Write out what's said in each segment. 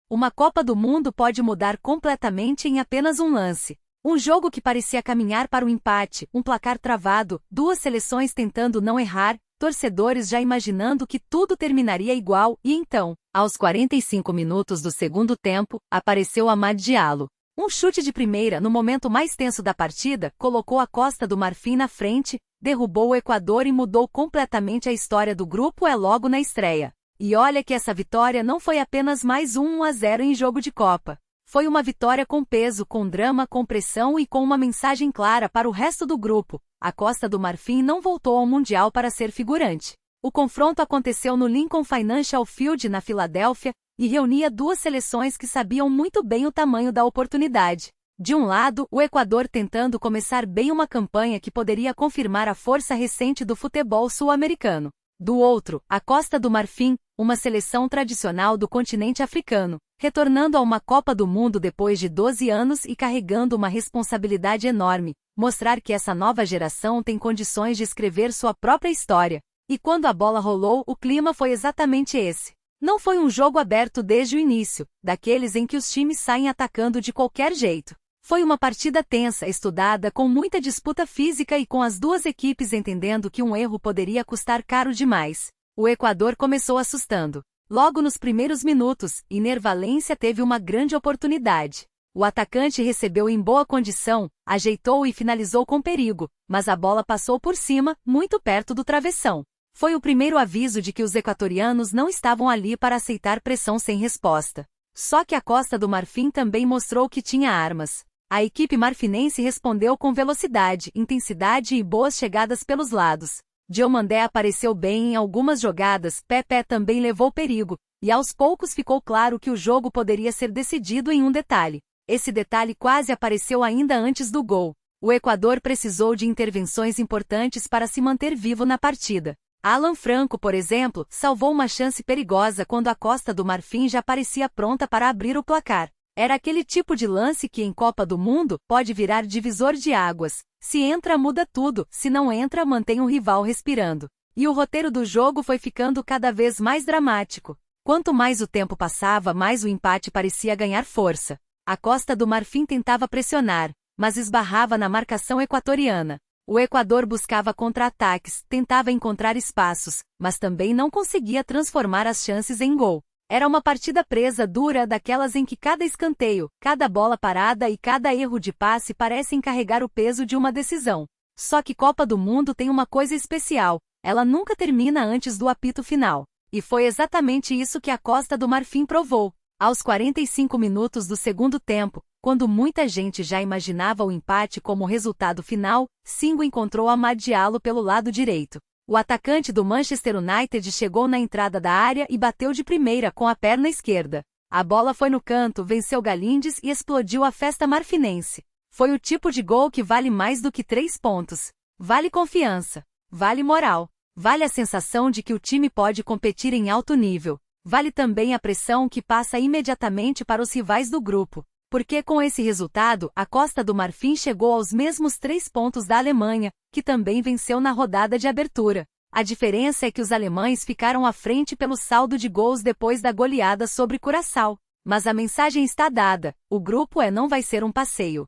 Uma Copa do Mundo pode mudar completamente em apenas um lance. Um jogo que parecia caminhar para o empate, um placar travado, duas seleções tentando não errar, torcedores já imaginando que tudo terminaria igual, e então, aos 45 minutos do segundo tempo, apareceu Amad Diallo. Um chute de primeira no momento mais tenso da partida colocou a Costa do Marfim na frente, derrubou o Equador e mudou completamente a história do grupo logo na estreia. E olha que essa vitória não foi apenas mais um 1-0 em jogo de Copa. Foi uma vitória com peso, com drama, com pressão e com uma mensagem clara para o resto do grupo. A Costa do Marfim não voltou ao Mundial para ser figurante. O confronto aconteceu no Lincoln Financial Field na Filadélfia e reunia duas seleções que sabiam muito bem o tamanho da oportunidade. De um lado, o Equador tentando começar bem uma campanha que poderia confirmar a força recente do futebol sul-americano. Do outro, a Costa do Marfim, uma seleção tradicional do continente africano, retornando a uma Copa do Mundo depois de 12 anos e carregando uma responsabilidade enorme, mostrar que essa nova geração tem condições de escrever sua própria história. E quando a bola rolou, o clima foi exatamente esse. Não foi um jogo aberto desde o início, daqueles em que os times saem atacando de qualquer jeito. Foi uma partida tensa, estudada, com muita disputa física e com as duas equipes entendendo que um erro poderia custar caro demais. O Equador começou assustando. Logo nos primeiros minutos, Iner Valencia teve uma grande oportunidade. O atacante recebeu em boa condição, ajeitou e finalizou com perigo, mas a bola passou por cima, muito perto do travessão. Foi o primeiro aviso de que os equatorianos não estavam ali para aceitar pressão sem resposta. Só que a Costa do Marfim também mostrou que tinha armas. A equipe marfinense respondeu com velocidade, intensidade e boas chegadas pelos lados. Diomandé apareceu bem em algumas jogadas, Pepe também levou perigo, e aos poucos ficou claro que o jogo poderia ser decidido em um detalhe. Esse detalhe quase apareceu ainda antes do gol. O Equador precisou de intervenções importantes para se manter vivo na partida. Alan Franco, por exemplo, salvou uma chance perigosa quando a Costa do Marfim já parecia pronta para abrir o placar. Era aquele tipo de lance que em Copa do Mundo pode virar divisor de águas. Se entra, muda tudo, se não entra, mantém o rival respirando. E o roteiro do jogo foi ficando cada vez mais dramático. Quanto mais o tempo passava, mais o empate parecia ganhar força. A Costa do Marfim tentava pressionar, mas esbarrava na marcação equatoriana. O Equador buscava contra-ataques, tentava encontrar espaços, mas também não conseguia transformar as chances em gol. Era uma partida presa dura, daquelas em que cada escanteio, cada bola parada e cada erro de passe parecem carregar o peso de uma decisão. Só que Copa do Mundo tem uma coisa especial, ela nunca termina antes do apito final. E foi exatamente isso que a Costa do Marfim provou. Aos 45 minutos do segundo tempo, quando muita gente já imaginava o empate como resultado final, Singo encontrou Amad Diallo pelo lado direito. O atacante do Manchester United chegou na entrada da área e bateu de primeira com a perna esquerda. A bola foi no canto, venceu Galíndez e explodiu a festa marfinense. Foi o tipo de gol que vale mais do que 3 pontos. Vale confiança, vale moral, vale a sensação de que o time pode competir em alto nível. Vale também a pressão que passa imediatamente para os rivais do grupo. Porque com esse resultado, a Costa do Marfim chegou aos mesmos 3 pontos da Alemanha, que também venceu na rodada de abertura. A diferença é que os alemães ficaram à frente pelo saldo de gols depois da goleada sobre Curaçao. Mas a mensagem está dada, o grupo não vai ser um passeio.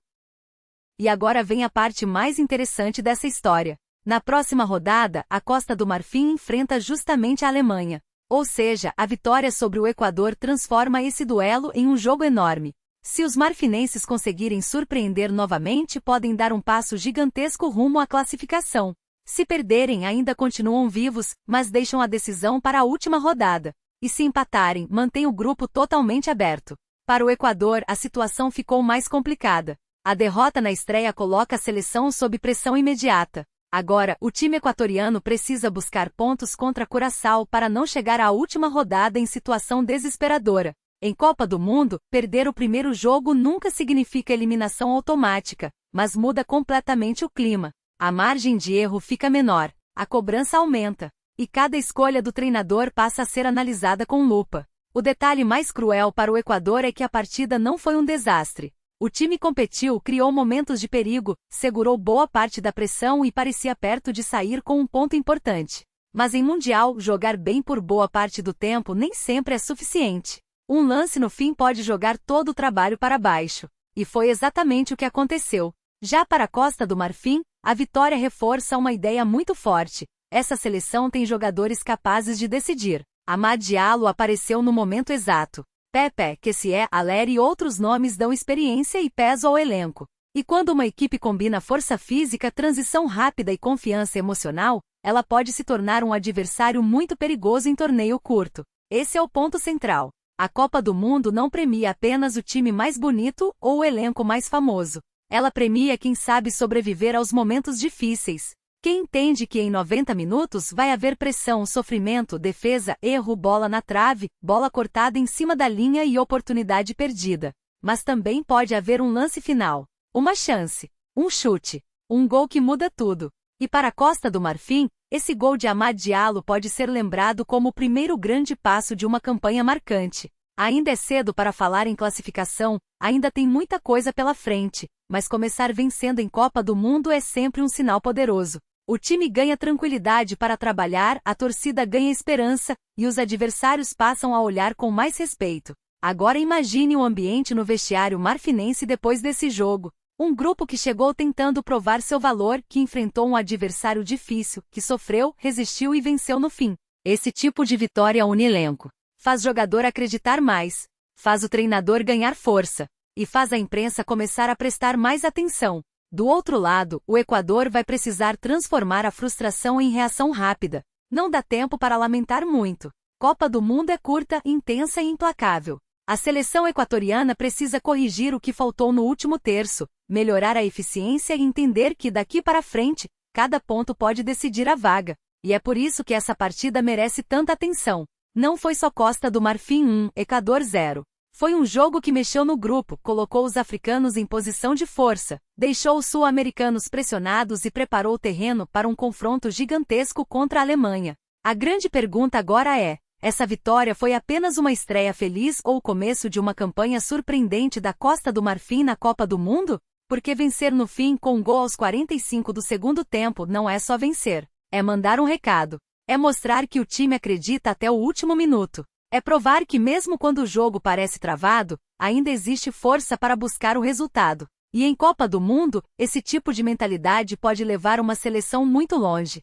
E agora vem a parte mais interessante dessa história. Na próxima rodada, a Costa do Marfim enfrenta justamente a Alemanha. Ou seja, a vitória sobre o Equador transforma esse duelo em um jogo enorme. Se os marfinenses conseguirem surpreender novamente, podem dar um passo gigantesco rumo à classificação. Se perderem, ainda continuam vivos, mas deixam a decisão para a última rodada. E se empatarem, mantém o grupo totalmente aberto. Para o Equador, a situação ficou mais complicada. A derrota na estreia coloca a seleção sob pressão imediata. Agora, o time equatoriano precisa buscar pontos contra Curaçao para não chegar à última rodada em situação desesperadora. Em Copa do Mundo, perder o primeiro jogo nunca significa eliminação automática, mas muda completamente o clima. A margem de erro fica menor, a cobrança aumenta, e cada escolha do treinador passa a ser analisada com lupa. O detalhe mais cruel para o Equador é que a partida não foi um desastre. O time competiu, criou momentos de perigo, segurou boa parte da pressão e parecia perto de sair com um ponto importante. Mas em Mundial, jogar bem por boa parte do tempo nem sempre é suficiente. Um lance no fim pode jogar todo o trabalho para baixo. E foi exatamente o que aconteceu. Já para a Costa do Marfim, a vitória reforça uma ideia muito forte. Essa seleção tem jogadores capazes de decidir. Amad Diallo apareceu no momento exato. Pepe, Kessié, Haller e outros nomes dão experiência e peso ao elenco. E quando uma equipe combina força física, transição rápida e confiança emocional, ela pode se tornar um adversário muito perigoso em torneio curto. Esse é o ponto central. A Copa do Mundo não premia apenas o time mais bonito ou o elenco mais famoso. Ela premia quem sabe sobreviver aos momentos difíceis. Quem entende que em 90 minutos vai haver pressão, sofrimento, defesa, erro, bola na trave, bola cortada em cima da linha e oportunidade perdida. Mas também pode haver um lance final, uma chance, um chute, um gol que muda tudo. E para a Costa do Marfim, esse gol de Amad Diallo pode ser lembrado como o primeiro grande passo de uma campanha marcante. Ainda é cedo para falar em classificação, ainda tem muita coisa pela frente, mas começar vencendo em Copa do Mundo é sempre um sinal poderoso. O time ganha tranquilidade para trabalhar, a torcida ganha esperança, e os adversários passam a olhar com mais respeito. Agora imagine o ambiente no vestiário marfinense depois desse jogo. Um grupo que chegou tentando provar seu valor, que enfrentou um adversário difícil, que sofreu, resistiu e venceu no fim. Esse tipo de vitória une elenco. Faz jogador acreditar mais, faz o treinador ganhar força, e faz a imprensa começar a prestar mais atenção. Do outro lado, o Equador vai precisar transformar a frustração em reação rápida. Não dá tempo para lamentar muito. Copa do Mundo é curta, intensa e implacável. A seleção equatoriana precisa corrigir o que faltou no último terço, melhorar a eficiência e entender que daqui para frente, cada ponto pode decidir a vaga. E é por isso que essa partida merece tanta atenção. Não foi só Costa do Marfim 1, Equador 0. Foi um jogo que mexeu no grupo, colocou os africanos em posição de força, deixou os sul-americanos pressionados e preparou o terreno para um confronto gigantesco contra a Alemanha. A grande pergunta agora é: essa vitória foi apenas uma estreia feliz ou o começo de uma campanha surpreendente da Costa do Marfim na Copa do Mundo? Porque vencer no fim com um gol aos 45 do segundo tempo não é só vencer, é mandar um recado. É mostrar que o time acredita até o último minuto. É provar que mesmo quando o jogo parece travado, ainda existe força para buscar o resultado. E em Copa do Mundo, esse tipo de mentalidade pode levar uma seleção muito longe.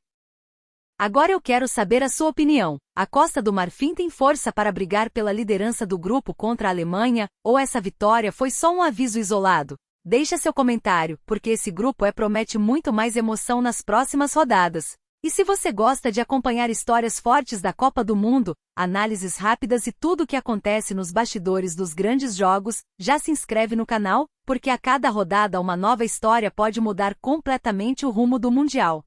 Agora eu quero saber a sua opinião. A Costa do Marfim tem força para brigar pela liderança do grupo contra a Alemanha, ou essa vitória foi só um aviso isolado? Deixa seu comentário, porque esse grupo promete muito mais emoção nas próximas rodadas. E se você gosta de acompanhar histórias fortes da Copa do Mundo, análises rápidas e tudo o que acontece nos bastidores dos grandes jogos, já se inscreve no canal, porque a cada rodada uma nova história pode mudar completamente o rumo do Mundial.